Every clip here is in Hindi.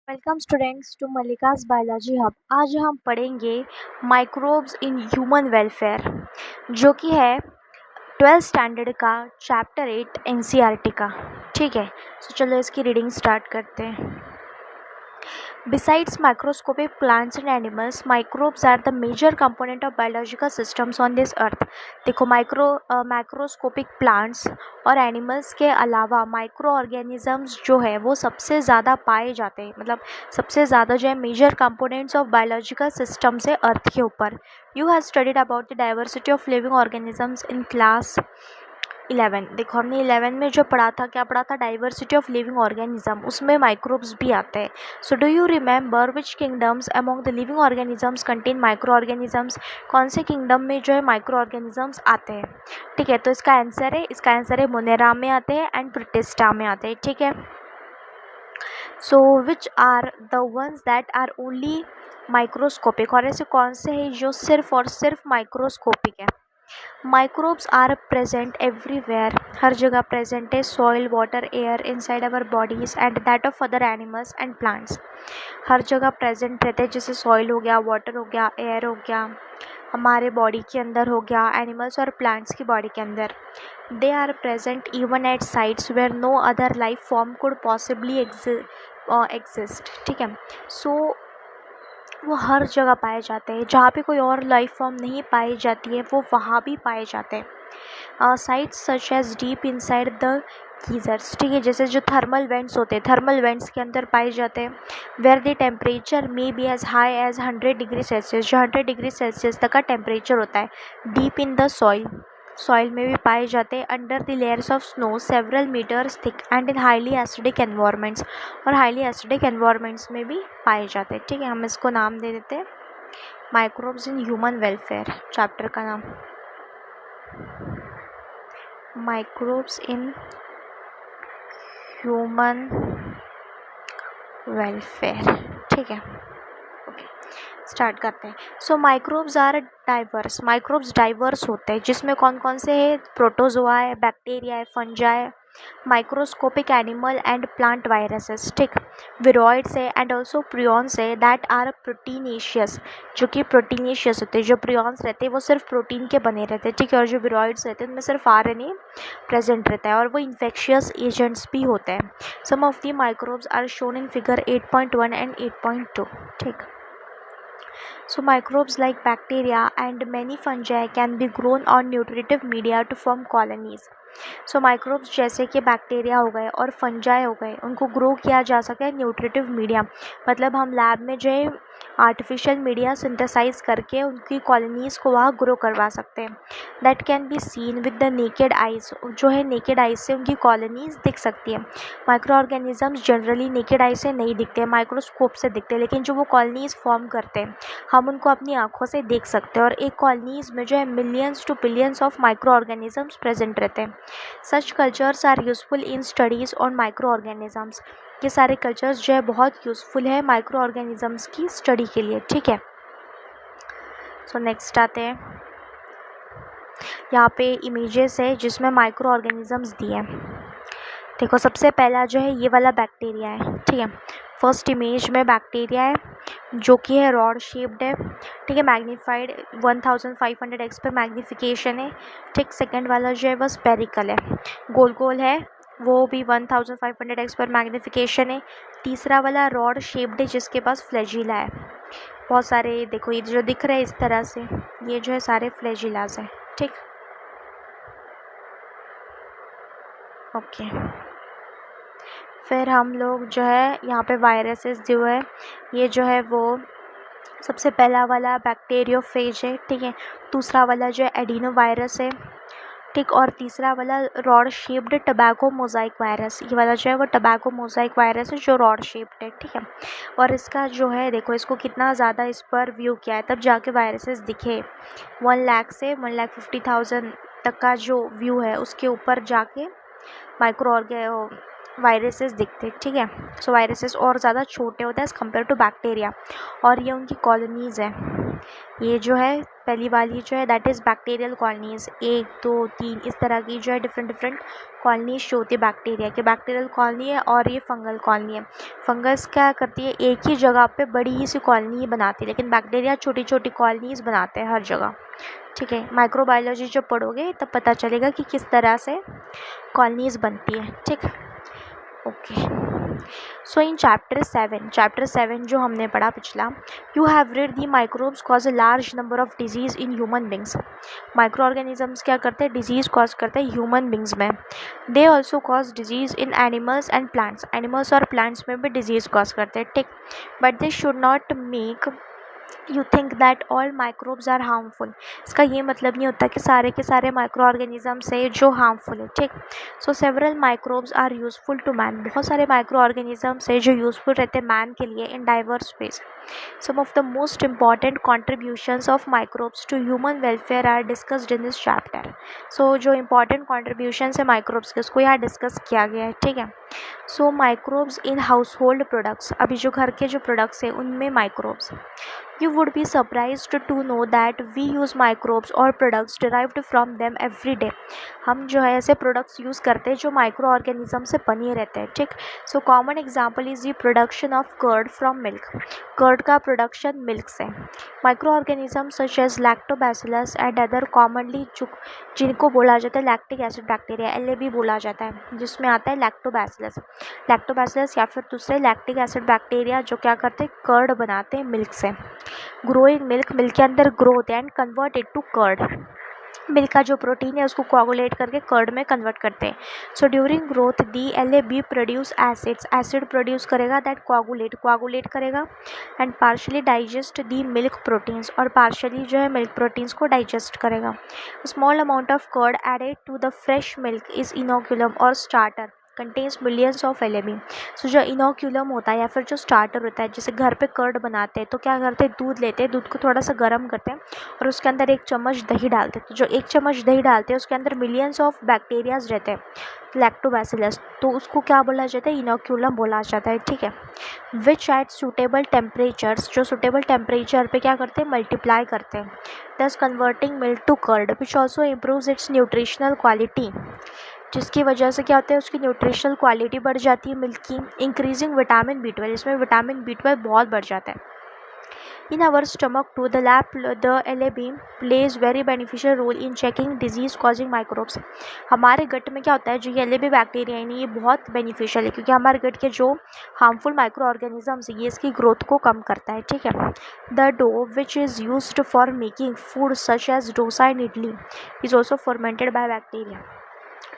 Welcome students to Mallika's biology hub. आज हम पढ़ेंगे माइक्रोब्स इन ह्यूमन वेलफेयर, जो कि है 12th स्टैंडर्ड का चैप्टर 8 एनसीईआरटी का। ठीक है, तो चलो इसकी रीडिंग स्टार्ट करते हैं। Besides microscopic plants and animals, microbes are the major component of biological systems on this earth। देखो माइक्रोस्कोपिक प्लांट्स और एनिमल्स के अलावा माइक्रो ऑर्गेनिजम्स जो है वो सबसे ज़्यादा पाए जाते हैं, मतलब सबसे ज़्यादा जो है major components of biological systems है अर्थ के ऊपर। You have studied about the diversity of living organisms in class 11। देखो हमने 11 में जो पढ़ा था, क्या पढ़ा था? डाइवर्सिटी ऑफ लिविंग ऑर्गेनिज्म, उसमें माइक्रोब्स भी आते हैं। सो do you remember which kingdoms among the living organisms contain micro organisms? कौन से किंगडम में जो है माइक्रो ऑर्गेनिजम्स आते हैं? ठीक है, तो इसका आंसर है मोनेरा में आते हैं एंड प्रोटिस्टा में आते हैं। ठीक है, so which are the ones that are only microscopic, और ऐसे कौन से हैं जो सिर्फ और सिर्फ माइक्रोस्कोपिक है? माइक्रोब्स आर प्रेजेंट एवरीवेयर, हर जगह प्रेजेंट है। Soil, water, air, inside our bodies and that of other animals and plants. हर जगह प्रेजेंट रहते हैं, जैसे सॉइल हो गया, वाटर हो गया, एयर हो गया, हमारे बॉडी के अंदर हो गया, एनिमल्स और प्लांट्स की बॉडी के अंदर। They are present even at sites where no other life form could possibly exist. ठीक है, सो वो हर जगह पाए जाते हैं, जहाँ पे कोई और लाइफ फॉर्म नहीं पाई जाती है वो वहाँ भी पाए जाते हैं। Sites such as deep inside the geysers, ठीक है, जैसे जो थर्मल वेंट्स होते हैं, थर्मल वेंट्स के अंदर पाए जाते हैं। Where the temperature may be as high as 100 degree Celsius, जो 100 डिग्री सेल्सियस तक का टेम्परेचर होता है। डीप इन द सॉइल में भी पाए जाते हैं। Under the layers of snow several metres thick and in highly acidic environments, और हाईली एसिडिक एनवायरनमेंट्स में भी पाए जाते हैं। ठीक है, हम इसको नाम दे देते हैं microbes in human welfare, chapter का नाम माइक्रोब्स इन ह्यूमन वेलफेयर। ठीक है, स्टार्ट करते हैं। So microbes are diverse, microbes diverse होते हैं, जिसमें कौन कौन से है? प्रोटोजोआ है, बैक्टीरिया है, फंजा है, microscopic animal and plant viruses, ठीक, विरोइड्स है एंड ऑल्सो प्रियॉन्स है दैट आर प्रोटीनेशियस, जो कि प्रोटीनेशियस होते हैं। जो प्रियॉन्स रहते हैं वो सिर्फ प्रोटीन के बने रहते हैं, ठीक है, और जो विरोइड्स रहते हैं उनमें सिर्फ आरएनए प्रेजेंट रहता है, और वो इन्फेक्शियस एजेंट्स भी होते हैं। Some of the microbes are shown in figure 8.1 and 8.2। ठीक, so microbes like bacteria and many fungi can be grown on nutritive media to form colonies। So microbes जैसे कि बैक्टीरिया हो गए और फंजाई हो गए, उनको ग्रो किया जा सकता है न्यूट्रिटिव मीडिया, मतलब हम लैब में जो है आर्टिफिशियल मीडिया सिंथेसाइज करके उनकी कॉलोनीज़ को वहाँ ग्रो करवा सकते हैं। That can be seen with the naked eyes, जो है नेकेड आइज से उनकी कॉलोनीज़ दिख सकती है। Micro organisms generally naked eyes से नहीं दिखते, माइक्रोस्कोप से दिखते हैं, लेकिन जो वो कॉलोनीज़ फॉर्म करते हैं हम उनको अपनी आँखों से देख सकते हैं, और एक कॉलोनीज़ में जो है millions to billions of micro organisms present रहते हैं। Such cultures are useful in studies on micro organisms, ये सारे कल्चर्स जो है बहुत यूज़फुल है माइक्रो ऑर्गेनिजम्स की स्टडी के लिए। ठीक है, सो नेक्स्ट आते हैं, यहाँ पे इमेजेस है जिसमें माइक्रो ऑर्गेनिजम्स दिए हैं। देखो सबसे पहला जो है ये वाला बैक्टीरिया है, ठीक है, फर्स्ट इमेज में बैक्टीरिया है जो कि है रॉड शेप्ड है, ठीक है, मैग्नीफाइड 1500x पे मैग्नीफिकेशन है। ठीक, सेकंड वाला जो है वो स्पेरिकल है, गोल गोल है, वो भी 1500x पर मैग्नीफिकेशन है। तीसरा वाला रॉड शेप्ड है जिसके पास फ्लैजिला है, बहुत सारे, देखो ये जो दिख रहे हैं इस तरह से, ये जो है सारे फ्लैजिलाज हैं। ठीक, ओके, फिर हम लोग जो है यहाँ पे वायरसेस जो है, ये जो है वो सबसे पहला वाला बैक्टीरियोफेज है, ठीक है, दूसरा वाला जो है एडिनो वायरस है, ठीक, और तीसरा वाला rod shaped tobacco mosaic virus, ये वाला जो है वो टबैको मोज़ाइक वायरस है जो रॉड शेप्ड है। ठीक है, और इसका जो है देखो इसको कितना ज़्यादा इस पर व्यू किया है तब जाके वायरसेस दिखे। 1 लाख से 1,50,000 तक का जो व्यू है उसके ऊपर जाके माइक्रो वायरसेस दिखते हैं, ठीक है। सो वायरसेस और ज़्यादा छोटे होते हैं एज़ कम्पेयर टू बैक्टीरिया, और ये उनकी कॉलोनीज़ है। ये जो है पहली वाली जो है दैट इज़ बैक्टीरियल कॉलोनीज़, 1 2 3 इस तरह की जो है डिफरेंट डिफरेंट कॉलोनीज शो होती है बैक्टीरिया की। बैक्टीरियल कॉलोनी है और ये फंगल कॉलोनी है। फंगस क्या करती है, एक ही जगह पे बड़ी ही सी कॉलोनी बनाती है, लेकिन बैक्टीरिया छोटी छोटी कॉलोनीज बनाते हैं हर जगह, ठीक है। माइक्रोबायोलॉजी जब पढ़ोगे तब पता चलेगा कि किस तरह से कॉलोनीज बनती है, ठीक है। ओके, सो इन चैप्टर 7 जो हमने पढ़ा पिछला, you have read the microbes cause a large number of disease in human beings. Micro organisms क्या करते हैं, डिजीज़ कॉज करते हैं ह्यूमन बींग्स में। They also cause disease in animals and plants, animals और प्लांट्स में भी डिजीज़ कॉज करते हैं, ठीक। But this should not make you think that all microbes are harmful. इसका ये मतलब नहीं होता कि सारे के सारे माइक्रो ऑर्गेनिजम्स है जो हार्मफुल है, ठीक। So several microbes are useful to man, बहुत सारे माइक्रो ऑर्गेनिजम्स है जो यूजफुल रहते हैं मैन के लिए in diverse ways. Some of the most important contributions of microbes to human welfare are discussed in this chapter. So जो important contributions है microbes के उसको यहाँ डिस्कस किया गया है, ठीक है। सो माइक्रोब्स इन हाउसहोल्ड प्रोडक्ट्स, अभी जो घर के जो प्रोडक्ट्स हैं उनमें microbes. You would be surprised to know that we use microbes or products derived from them every day. हम जो है ऐसे प्रोडक्ट्स यूज़ करते हैं जो माइक्रो ऑर्गेनिज्म से बने रहते हैं, ठीक। So common example is the production of curd from milk, curd का प्रोडक्शन मिल्क से। Micro organism such as lactobacillus and other commonly जिनको बोला जाता है लैक्टिक एसिड बैक्टीरिया, LAB बोला जाता है, जिसमें आता है लैक्टोबैसिलस या फिर दूसरे लैक्टिक एसिड बैक्टीरिया जो क्या करते हैं, कर्ड बनाते हैं मिल्क से। ग्रो इन मिल्क, मिल्क के अंदर ग्रो होते हैं and convert it to curd, milk का जो प्रोटीन है उसको कोआगुलेट करके कर्ड में कन्वर्ट करते हैं। So during growth the LAB produce acids, acid produce करेगा दैट कोआगुलेट करेगा and partially digest the milk proteins, और पार्शली जो है मिल्क प्रोटीन्स को डाइजेस्ट करेगा। Small amount of curd added to the fresh milk is inoculum और starter contains millions of LAB। So जो इनोक्यूलम होता है या फिर जो स्टार्टर होता है, जैसे घर पे कर्ड बनाते हैं तो क्या करते हैं, दूध लेते हैं, दूध को थोड़ा सा गर्म करते हैं और उसके अंदर 1 चम्मच दही डालते हैं। तो जो 1 चम्मच दही डालते हैं उसके अंदर मिलियंस ऑफ बैक्टीरियाज रहते हैं, लैक्टोबैसिलस, तो उसको क्या बोला जाता है, इनोक्यूलम बोला जाता है, ठीक है। विच एट सूटेबल टेम्परेचर्स, जो सूटेबल टेम्परेचर पे क्या करते हैं, मल्टीप्लाई करते हैं, thus converting milk to curd, which also improves its nutritional quality, जिसकी वजह से क्या होता है, उसकी न्यूट्रिशनल क्वालिटी बढ़ जाती है मिल्क की। इंक्रीजिंग विटामिन B12, इसमें विटामिन B12 बहुत बढ़ जाता है। In our stomach to the LAB plays very beneficial role in checking disease causing microbes. हमारे गट में क्या होता है, जो ये LAB बैक्टीरिया है ये बहुत बेनिफिशियल है, क्योंकि हमारे गट के जो हार्मफुल माइक्रो ऑर्गेनिजम्स ये इसकी ग्रोथ को कम करता है, ठीक है। The dough which is used for making food such as dosa and idli is also fermented by bacteria.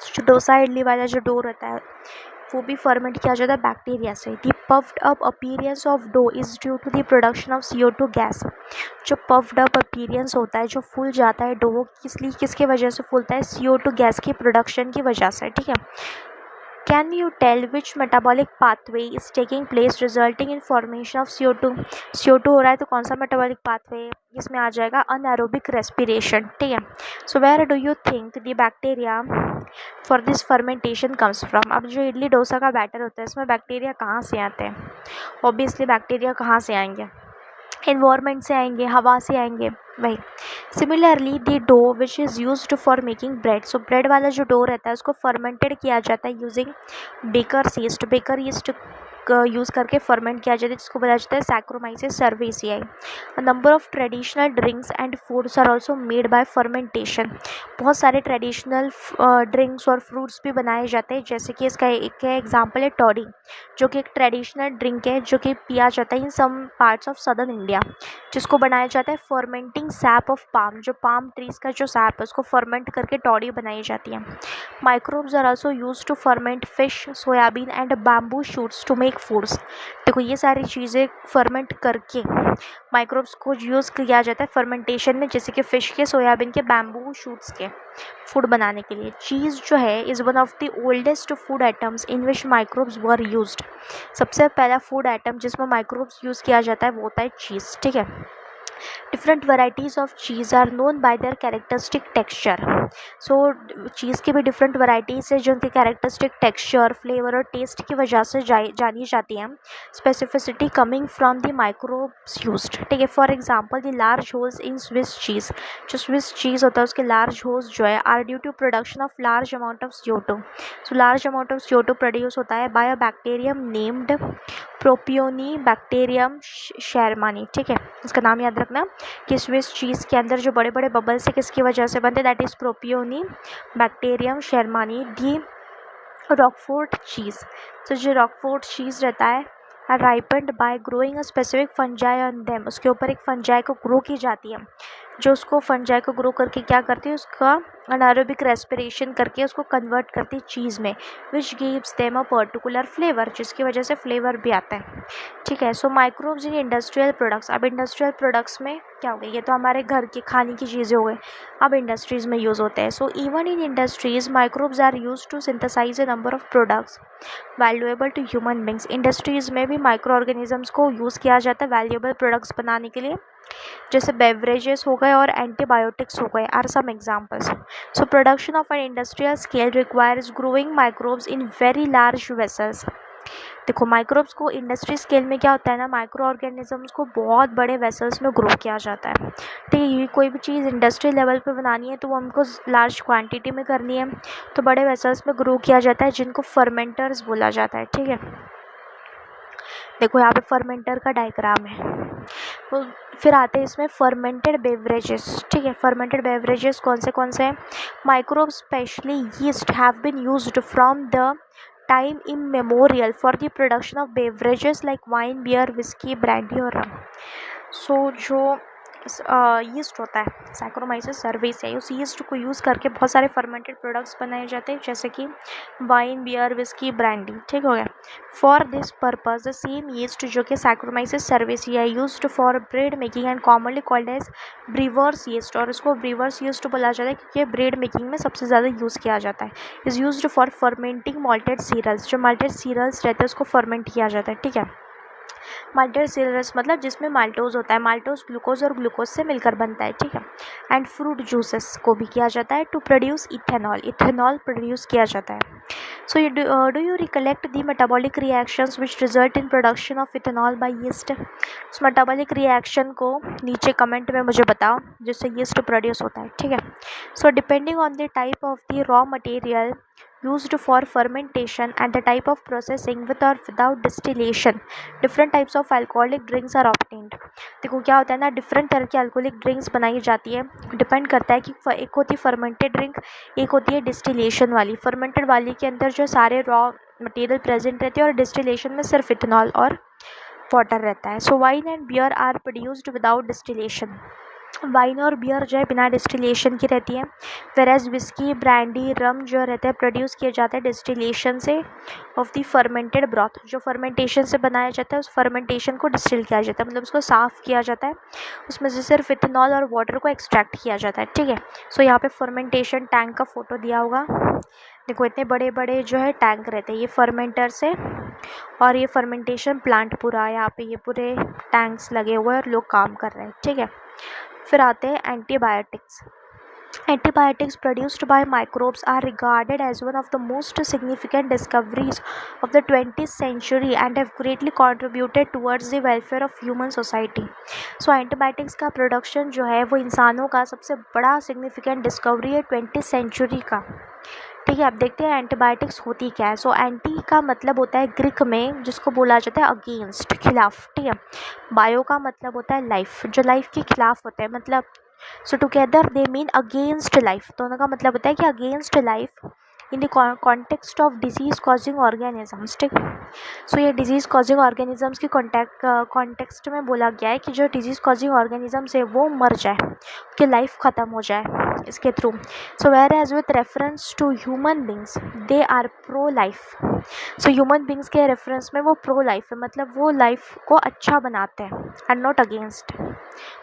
जो डोसा इडली वाला जो डो रहता है वो भी फर्मेंट किया जाता है बैक्टीरिया से। The puffed up appearance of dough is due to the production of CO2 gas. जो पफ्ड अप अपीयरेंस होता है, जो फूल जाता है डो, किसकी वजह से फूलता है, CO2 गैस की प्रोडक्शन की वजह से, ठीक है। Can you tell which metabolic pathway is taking place resulting in formation of CO2? CO2 हो रहा है तो कौन सा मेटाबॉलिक पाथवे, इसमें आ जाएगा अनएरोबिक रेस्पिरेशन, ठीक है। So where do you think the bacteria for this fermentation comes from. अब जो इडली डोसा का बैटर होता है इसमें बैक्टीरिया कहाँ से आते हैं, ऑब्वियसली बैक्टीरिया कहाँ से आएंगे, इन्वायरमेंट से आएंगे, हवा से आएंगे, वही। Similarly the dough which is used for making bread, so bread वाला जो डो रहता है उसको फर्मेंटेड किया जाता है यूजिंग बेकर यीस्ट यूज़ करके फर्मेंट किया जाता है, जिसको बोला जाता है Saccharomyces cerevisiae. Number of traditional drinks and foods are also made by fermentation. बहुत सारे ट्रेडिशनल ड्रिंक्स और फ्रूट्स भी बनाए जाते हैं, जैसे कि इसका एक एग्जाम्पल है टॉडी, जो कि एक ट्रेडिशनल ड्रिंक है जो कि पिया जाता है in some parts of southern India, जिसको बनाया जाता है फर्मेंटिंग सैप ऑफ पाम, जो पाम ट्रीज़ का जो सैप है उसको फर्मेंट करके टॉडी बनाई जाती है। Microbes are also used to ferment fish, soybean and bamboo shoots to make foods. देखो ये सारी चीज़ें फर्मेंट करके माइक्रोब्स को यूज़ किया जाता है फर्मेंटेशन में, जैसे कि फ़िश के, सोयाबीन के, बैम्बू शूट्स के फूड बनाने के लिए। चीज़ जो है is one of the oldest food items in which microbes were used. सबसे पहला फूड आइटम जिसमें माइक्रोब्स यूज़ किया जाता है वो होता है चीज़, ठीक है। Different varieties of cheese are known by their characteristic texture. So cheese की भी डिफरेंट वैराइटीज़ है जो उनके कैरेक्टरिस्टिक टेक्सचर, फ्लेवर और टेस्ट की वजह से जानी जाती हैं। Specificity coming from the microbes used, ठीक है। For example the large holes in Swiss cheese, जो स्विस चीज़ होता है उसके लार्ज होल्स जो है are due to production of large amount of CO2। So large amount of CO2 produce होता है by a bacterium named propionibacterium shermanii, ठीक है। इसका नाम याद रखना कि स्विस चीज़ के अंदर जो बड़े बड़े बबल्स है किसकी वजह से बनते, दैट इज़ प्रोपियोनी बैक्टीरियम शेरमानी। दी रॉकफोर्ट चीज़, तो जो रॉकफोर्ट चीज़ रहता है ripened bye growing a specific fungi on them, उसके ऊपर एक फंजाई को ग्रो की जाती है, जो उसको फंजाई को ग्रो करके क्या करती है, उसका अनारोबिक रेस्पिरेशन करके उसको कन्वर्ट करती है चीज़ में, which gives them a particular flavour, जिसकी वजह से फ्लेवर भी आता है, ठीक है। सो माइक्रोब्स इन इंडस्ट्रियल प्रोडक्ट्स, अब इंडस्ट्रियल प्रोडक्ट्स में क्या हो गया, ये तो हमारे घर के खाने की चीज़ें हो गई, अब इंडस्ट्रीज़ में यूज़ होते हैं। So even in industries microbes are use to synthesize a number of products valuable to human beings. Industries में भी माइक्रो ऑर्गेनिजम्स को यूज़ किया जाता है वैल्यूएबल प्रोडक्ट्स बनाने के लिए, जैसे बेवरेजेस हो गए और एंटीबायोटिक्स हो गए are some examples. So production of an industrial scale requires growing microbes in very large vessels. देखो माइक्रोब्स को इंडस्ट्री स्केल में क्या होता है ना, माइक्रो ऑर्गेनिजम्स को बहुत बड़े वेसल्स में ग्रो किया जाता है, ठीक है। ये कोई भी चीज़ इंडस्ट्री लेवल पे बनानी है तो वो हमको लार्ज क्वांटिटी में करनी है, तो बड़े वेसल्स में ग्रो किया जाता है जिनको फर्मेंटर्स बोला जाता है, ठीक है। देखो यहाँ पे फर्मेंटर का डायग्राम है। तो फिर आते हैं इसमें फर्मेंटेड बेवरेजेस, ठीक है। फर्मेंटेड बेवरेजेस कौन से हैं, microbes specially yeast have been used from the time immemorial for the production of beverages like wine, beer, whisky, brandy और रम। सो जो यीस्ट होता है सैक्रोमाइसिस सर्वेसिया, उस यीस्ट को यूज़ करके बहुत सारे फर्मेंटेड प्रोडक्ट्स बनाए जाते हैं, जैसे कि वाइन, बियर, विस्की, ब्रांडी, ठीक हो गया। For this purpose the same yeast जो कि Saccharomyces cerevisiae used for bread making and commonly called as brewer's yeast, और इसको ब्रीवर्स यीस्ट बोला जाता है क्योंकि ब्रेड मेकिंग में सबसे ज़्यादा यूज़ किया जाता है। Is used for fermenting malted cereals, जो मॉल्टेड सीरियल्स रहते हैं उसको फर्मेंट किया जाता है, ठीक है। माल्टेड सीरियल्स मतलब जिसमें माल्टोज होता है, माल्टोज ग्लूकोज और ग्लूकोज से मिलकर बनता है, ठीक है। एंड फ्रूट जूसेस को भी किया जाता है to produce ethanol, ethanol produce किया जाता है। So do you recollect the metabolic reactions which result in production of ethanol by yeast. उस मेटाबॉलिक रिएक्शन को नीचे कमेंट में मुझे बताओ जिससे यीस्ट प्रोड्यूस होता है, ठीक है। So depending on the type of the raw material used for fermentation and the type of processing with or without distillation, different types of alcoholic drinks are obtained। देखो क्या होता है ना, डिफरेंट तरह की अल्कोहलिक ड्रिंक्स बनाई जाती है, डिपेंड करता है कि एक होती है फर्मेंटेड ड्रिंक, एक होती है डिस्टिलेशन वाली। फर्मेंटेड वाली के अंदर जो सारे रॉ मटेरियल प्रेजेंट रहते हैं और डिस्टिलेशन में सिर्फ इथेनॉल और वाटर रहता है। So wine and beer are produced without distillation, wine और बियर जो है बिना डिस्टिलेशन की रहती है, वेरेज विस्की, ब्रांडी, रम जो रहते हैं प्रोड्यूस किए जाते हैं डिस्टिलेशन से ऑफ द फर्मेंटेड ब्रॉथ, जो फर्मेंटेशन से बनाया जाता है उस फर्मेंटेशन को डिस्टिल किया जाता है, मतलब उसको साफ़ किया जाता है, उसमें से सिर्फ इथेनॉल और वाटर को एक्सट्रैक्ट किया जाता है, ठीक है। सो यहाँ पे फर्मेंटेशन टैंक का फोटो दिया होगा, देखो इतने बड़े बड़े जो है टैंक रहते हैं, ये फर्मेंटर से, और ये फर्मेंटेशन प्लांट पूरा यहाँ पे, ये पूरे टैंक्स लगे हुए हैं और लोग काम कर रहे हैं, ठीक है। फिर आते हैं antibiotics. Antibiotics produced by microbes are regarded as one of the most significant discoveries of the 20th century and have greatly contributed towards the welfare of human society. So antibiotics का प्रोडक्शन जो है वो इंसानों का सबसे बड़ा सिग्निफिकेंट डिस्कवरी है 20th सेंचुरी का, ठीक है। अब देखते हैं एंटीबायोटिक्स होती क्या है। सो एंटी का मतलब होता है ग्रीक में जिसको बोला जाता है अगेंस्ट, खिलाफ, ठीक है। बायो का मतलब होता है लाइफ, जो लाइफ के खिलाफ होता है, मतलब सो together they mean against life, दोनों का मतलब होता है कि against life in the context of disease causing organisms, ठीक। सो ये डिजीज़ कॉजिंग ऑर्गेनिजम्स की कॉन्टेक्स्ट में बोला गया है कि जो डिजीज़ कॉजिंग ऑर्गेनिजम्स है वो मर जाए, उसकी लाइफ ख़त्म हो जाए इसके through. So whereas with reference to human beings they are pro life. So human beings के रेफरेंस में वो प्रो लाइफ है, मतलब वो लाइफ को अच्छा बनाते हैं एंड नॉट अगेंस्ट।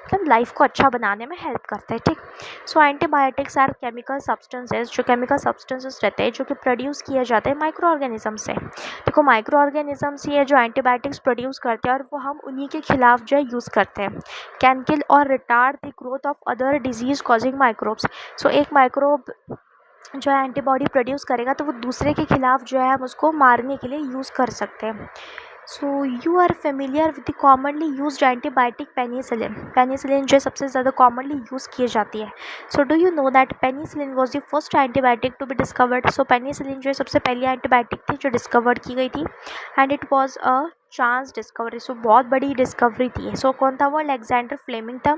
मतलब लाइफ को अच्छा बनाने में हेल्प करता है, ठीक। सो एंटीबायोटिक्स आर केमिकल सब्सटेंसेस, जो केमिकल सब्सटेंसेस रहते हैं जो कि प्रोड्यूस किए जाते हैं माइक्रो ऑर्गेनिज्म से। देखो माइक्रो ऑर्गेनिजम्स ही है जो एंटीबायोटिक्स प्रोड्यूस करते हैं और वो हम उन्हीं के खिलाफ जो है यूज़ करते हैं। कैन किल और retard the growth of other disease causing microbes. So एक माइक्रोब जो है एंटीबॉडी प्रोड्यूस करेगा तो वो दूसरे के खिलाफ जो है हम उसको मारने के लिए यूज़ कर सकते हैं। So you are familiar with the commonly used antibiotic penicillin. Penicillin जो है सबसे ज़्यादा कॉमनली यूज़ की जाती है। So do you know that penicillin was the first antibiotic to be discovered. So penicillin जो है सबसे पहली एंटीबायोटिक थी जो डिस्कवर की गई थी and it was a chance discovery. So बहुत बड़ी डिस्कवरी थी। सो कौन था वो? अलेक्जेंडर फ्लेमिंग था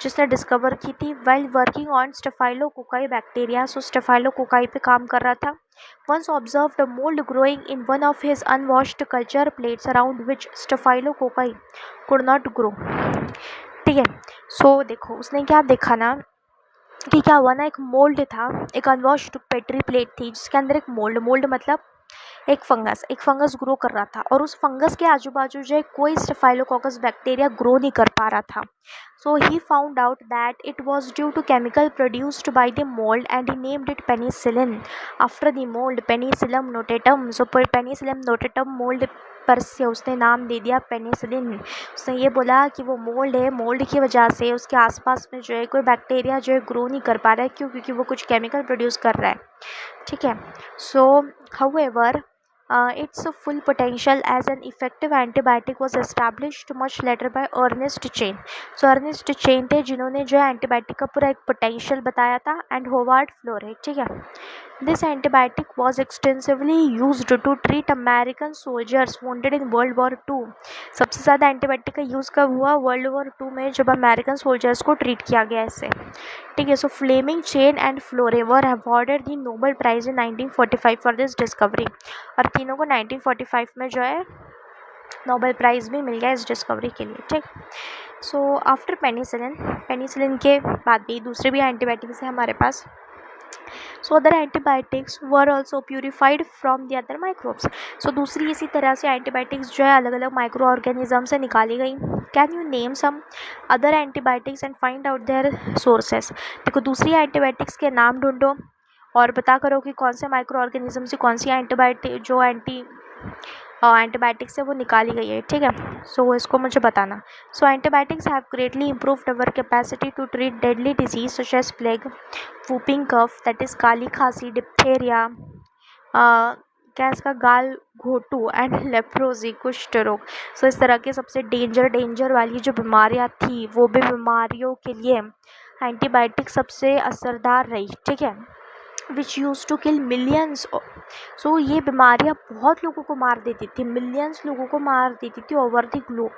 जिसने डिस्कवर की थी while working on staphylococci bacteria. So staphylococci पे काम कर रहा था। Once observed a mold growing in one of his unwashed culture plates around which Staphylococci could not grow। ठीक है। सो देखो उसने क्या देखा ना कि क्या हुआ ना, एक मोल्ड था, एक अनवॉश्ड पेट्री प्लेट थी जिसके अंदर एक मोल्ड मतलब एक फंगस ग्रो कर रहा था और उस फंगस के आजू बाजू जो है कोई स्टेफाइलोकोकस बैक्टीरिया ग्रो नहीं कर पा रहा था। So he found out that it was due to chemical produced by the mould and he named it penicillin after the mould penicillium notatum. So penicillium notatum mould पर से उसने नाम दे दिया पेनिसिलिन। उसने ये बोला कि वो मोल्ड है, मोल्ड की वजह से उसके आसपास में जो है कोई बैक्टीरिया जो है ग्रो नहीं कर पा रहा है। क्यों? क्योंकि वो कुछ केमिकल प्रोड्यूस कर रहा है, ठीक है। सो however, its full potential as an effective antibiotic was established much later by Ernest Chain। So Ernest Chain थे जिन्होंने जो है एंटीबायोटिक का पूरा एक पोटेंशियल बताया था एंड होवार्ड फ्लोरे, ठीक है। This antibiotic was extensively used to treat American soldiers wounded in World War II। सबसे ज़्यादा एंटीबायोटिक का यूज़ कब हुआ? वर्ल्ड वॉर 2 में जब अमेरिकन सोल्जर्स को ट्रीट किया गया इससे, ठीक है। So Fleming, Chain and Florey were awarded the Nobel prize in 1945 for this discovery. और तीनों को 1945 में जो है नोबेल प्राइज़ भी मिल गया इस डिस्कवरी के लिए, ठीक। सो आफ्टर पेनिसिलिन के बाद भी दूसरे भी एंटीबायोटिक्स हैं हमारे पास। So other antibiotics were also purified from the other microbes. सो दूसरी इसी तरह से एंटीबायोटिक्स जो है अलग अलग माइक्रो ऑर्गेनिज्म से निकाली गई। Can you name some other antibiotics and find out their sources. देखो दूसरी एंटीबायोटिक्स के नाम ढूंढो और पता करो कि कौन से माइक्रो ऑर्गेनिज्म से कौन सी एंटीबायोटिक जो एंटीबायोटिक्स है वो निकाली गई है, ठीक है। सो इसको मुझे बताना। So antibiotics have greatly improved our capacity to treat deadly disease such as plague, whooping cough that is काली खांसी, डिप्थेरिया, क्या इसका गाल घोटू एंड लेप्रोजी कुष्ठ रोग। सो इस तरह के सबसे डेंजर वाली जो बीमारियाँ थी वो भी बीमारियों के लिए एंटीबायोटिक सबसे असरदार रही, ठीक है। Which use to kill millions. So ये बीमारियाँ बहुत लोगों को मार देती थी, मिलियंस लोगों को मार देती थी over the globe.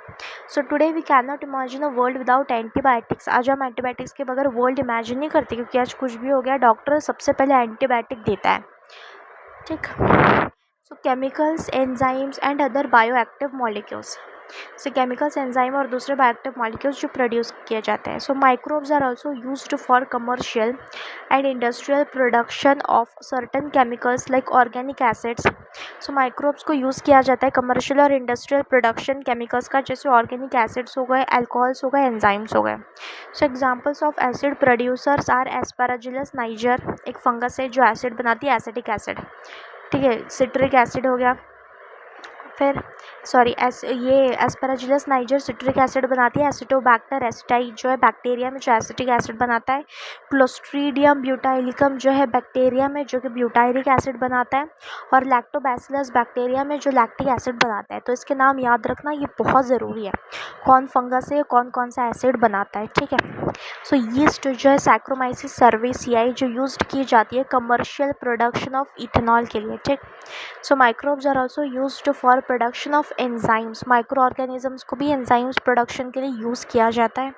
So today we can not imagine a world without antibiotics. आज हम एंटीबायोटिक्स के बगैर वर्ल्ड इमेजिन नहीं करते क्योंकि आज कुछ भी हो गया डॉक्टर सबसे पहले एंटीबायोटिक देता है, ठीक। So chemicals, enzymes and other bioactive molecules. से केमिकल्स, एंजाइम और दूसरे बायोएक्टिव मॉलिक्यूल्स जो प्रोड्यूस किए जाते हैं। So microbes are also used for commercial and industrial production of certain chemicals like organic acids. So microbes को यूज़ किया जाता है कमर्शियल और इंडस्ट्रियल प्रोडक्शन केमिकल्स का, जैसे ऑर्गेनिक एसिड्स हो गए, अल्कोहल्स हो गए, एंजाइम्स हो गए। So examples of acid producers are aspergillus niger, एक फंगस है जो एसिड बनाती है, एसिटिक एसिड, ठीक है। सिट्रिक एसिड हो गया, फिर ये एस्पैराजिलस नाइजर सिट्रिक एसिड बनाती है। एसिटोबैक्टर एसिटाई जो है बैक्टीरिया में जो एसिटिक एसिड बनाता है। क्लोस्ट्रीडियम ब्यूटाइलिकम जो है बैक्टीरिया में जो कि ब्यूटाइलिक एसिड बनाता है। और लैक्टोबैसिलस बैक्टीरिया में जो लैक्टिक एसिड बनाता है। तो इसके नाम याद रखना, ये बहुत ज़रूरी है, कौन फंगस है, कौन कौन सा एसिड बनाता है, ठीक है। सो यीस्ट जो है सैक्रोमाइसिस सर्वेसियाई जो यूज़ की जाती है कमर्शियल प्रोडक्शन ऑफ इथेनॉल के लिए, ठीक। So microbes are also used for production of enzymes. Micro organisms को भी एंजाइम्स प्रोडक्शन के लिए यूज़ किया जाता है।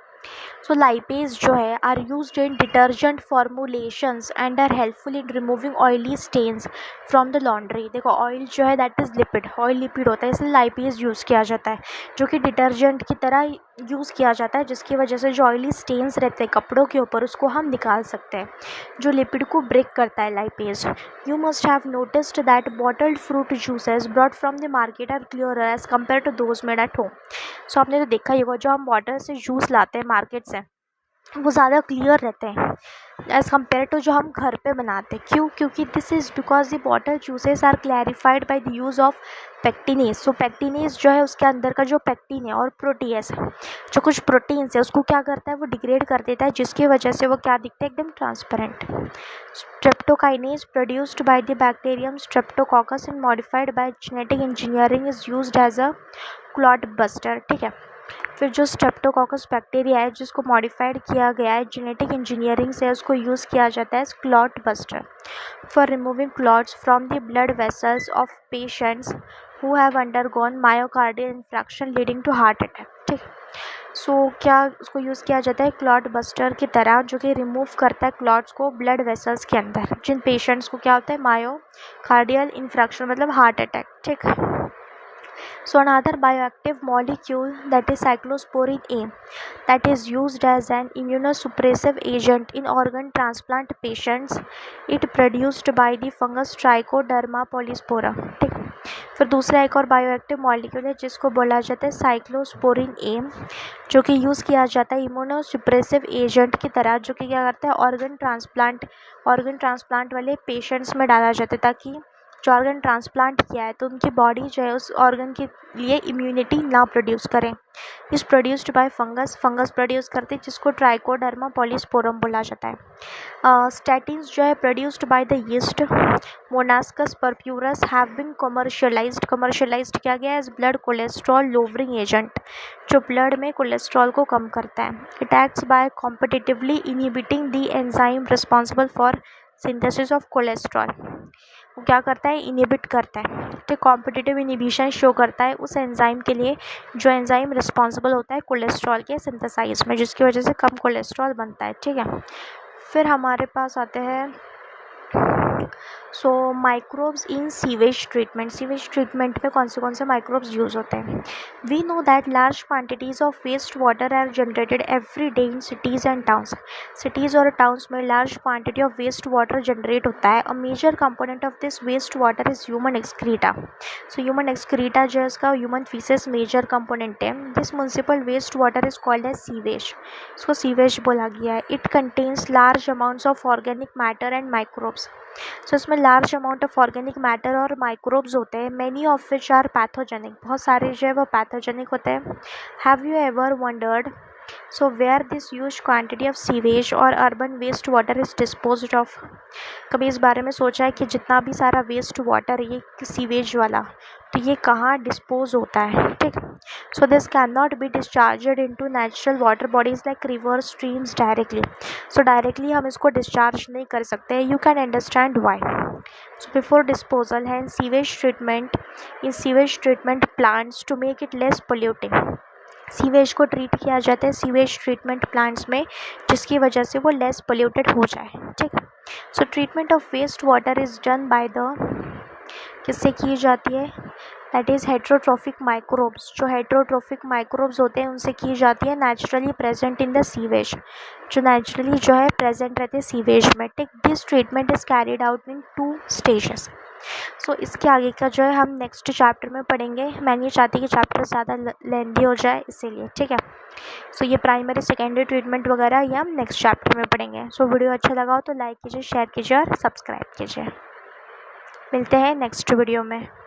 सो लाइपेज जो है are used in detergent formulations and are helpful in removing oily stains from the laundry. देखो ऑयल जो है that is lipid, oil lipid होता है, इसलिए लाइपेज यूज़ किया जाता है जो कि डिटर्जेंट की तरह यूज़ किया जाता है, जिसकी वजह से जो ऑयली स्टेन्स रहते हैं कपड़ों के ऊपर उसको हम निकाल सकते हैं, जो लिपिड को ब्रेक करता है lipase. You must have noticed that bottled fruit juices brought from the market are clear as compare to those made at home. So आपने तो देखा ही होगा जो हम बॉटल से जूस लाते हैं मार्केट्स हैं वो ज़्यादा क्लियर रहते हैं एज़ कम्पेयर टू जो हम घर पे बनाते हैं। क्यों? क्योंकि this is because the bottle juices are clarified by the use of pectinase. So pectinase जो है उसके अंदर का जो पेक्टिन है और प्रोटीएस है, जो कुछ प्रोटीन्स है उसको क्या करता है वो डिग्रेड कर देता है, जिसकी वजह से वो क्या दिखता है एकदम transparent. Streptokinase produced by the bacterium streptococcus and modified by genetic engineering is used as a clot buster. ठीक है, फिर जो स्ट्रेप्टोकोकस बैक्टीरिया है जिसको मॉडिफाइड किया गया है जेनेटिक इंजीनियरिंग से, उसको यूज़ किया जाता है as clot buster for removing clots from the blood vessels of patients who have undergone myocardial infarction leading to heart attack. ठीक, सो क्या उसको यूज़ किया जाता है क्लॉट बस्टर की तरह, जो कि रिमूव करता है क्लॉट्स को ब्लड वेसल्स के अंदर, जिन पेशेंट्स को क्या होता है मायोकार्डियल इन्फ्रैक्शन मतलब हार्ट अटैक। ठीक, so another bioactive molecule that is cyclosporin A that is used as an immunosuppressive agent in organ transplant patients, it produced by the fungus Trichoderma polyspora। ठीक, फिर दूसरा एक और बायोएक्टिव मॉलिक्यूल है जिसको बोला जाता है साइक्लोस्पोरिन ए, जो कि यूज़ किया जाता है इम्यूनोसुप्रेसिव एजेंट की तरह, जो कि क्या करता है ऑर्गन ट्रांसप्लांट वाले पेशेंट्स में डाला जाता है, ताकि जो ऑर्गन ट्रांसप्लांट किया है तो उनकी बॉडी जो है उस ऑर्गन के लिए इम्यूनिटी ना प्रोड्यूस करें। इस प्रोड्यूस्ड बाय फंगस प्रोड्यूस करते हैं, जिसको ट्राइकोडर्मा पॉलीस्पोरम बोला जाता है। स्टैटिन्स जो है produced by the yeast monascus purpureus have been commercialised किया गया as blood cholesterol lowering agent, जो ब्लड में कोलेस्ट्रॉल को कम करता है। It acts by competitively inhibiting the enzyme responsible for synthesis of cholesterol. वो क्या करता है इनहिबिट करता है, तो कॉम्पिटिटिव इनहिबिशन शो करता है उस एंजाइम के लिए जो एंजाइम रिस्पॉन्सिबल होता है कोलेस्ट्रॉल के सिंथेसाइज में, जिसकी वजह से कम कोलेस्ट्रॉल बनता है। ठीक है, फिर हमारे पास आते हैं माइक्रोब्स इन सीवेज ट्रीटमेंट में कौन से माइक्रोब्स यूज़ होते हैं। We know that large quantities of waste water are generated every day in cities and towns. Cities और टाउन्स में large quantity of waste water generate होता है। A major component of this waste water is human excreta. So human excreta जो है इसका ह्यूमन फीसेस मेजर कंपोनेंट है। This municipal waste water is called as sewage, इसको सीवेज बोला गया है। It contains large amounts of organic matter and microbes. So इसमें large amount of organic matter और माइक्रोब्स होते हैं, many of which are pathogenic, बहुत सारे जो है वो पैथोजेनिक होते हैं। Have you ever wondered where this huge quantity of sewage और urban waste water is disposed of? कभी इस बारे में सोचा है कि जितना भी सारा वेस्ट वाटर ये सीवेज वाला, तो ये कहाँ डिस्पोज होता है? ठीक, so this can not be discharged into natural water bodies like river streams directly. So directly हम इसको डिस्चार्ज नहीं कर सकते। You can understand why. So before disposal है in sewage treatment plants to make it less polluting. Sewage को ट्रीट किया जाता है सीवेज ट्रीटमेंट प्लांट्स में, जिसकी वजह से वो लेस पोल्यूटेड हो जाए। ठीक, so treatment of waste water is done by the, किससे की जाती है? That is heterotrophic microbes. जो हेट्रोट्रॉफिक माइक्रोब्स होते हैं उनसे की जाती है, naturally present in the sewage, जो नेचुरली जो है प्रेजेंट रहते हैं सीवेज में। ठीक, this treatment is carried out in 2 stages. So इसके आगे का जो है हम नेक्स्ट चैप्टर में पढ़ेंगे। मैं नहीं चाहती कि चैप्टर ज़्यादा लेंदी हो जाए, इसीलिए। ठीक है, सो ये प्राइमरी सेकेंडरी ट्रीटमेंट वगैरह ये हम नेक्स्ट चैप्टर में पढ़ेंगे। सो वीडियो अच्छा लगा हो तो लाइक कीजिए, शेयर कीजिए और सब्सक्राइब कीजिए। मिलते हैं नेक्स्ट वीडियो में।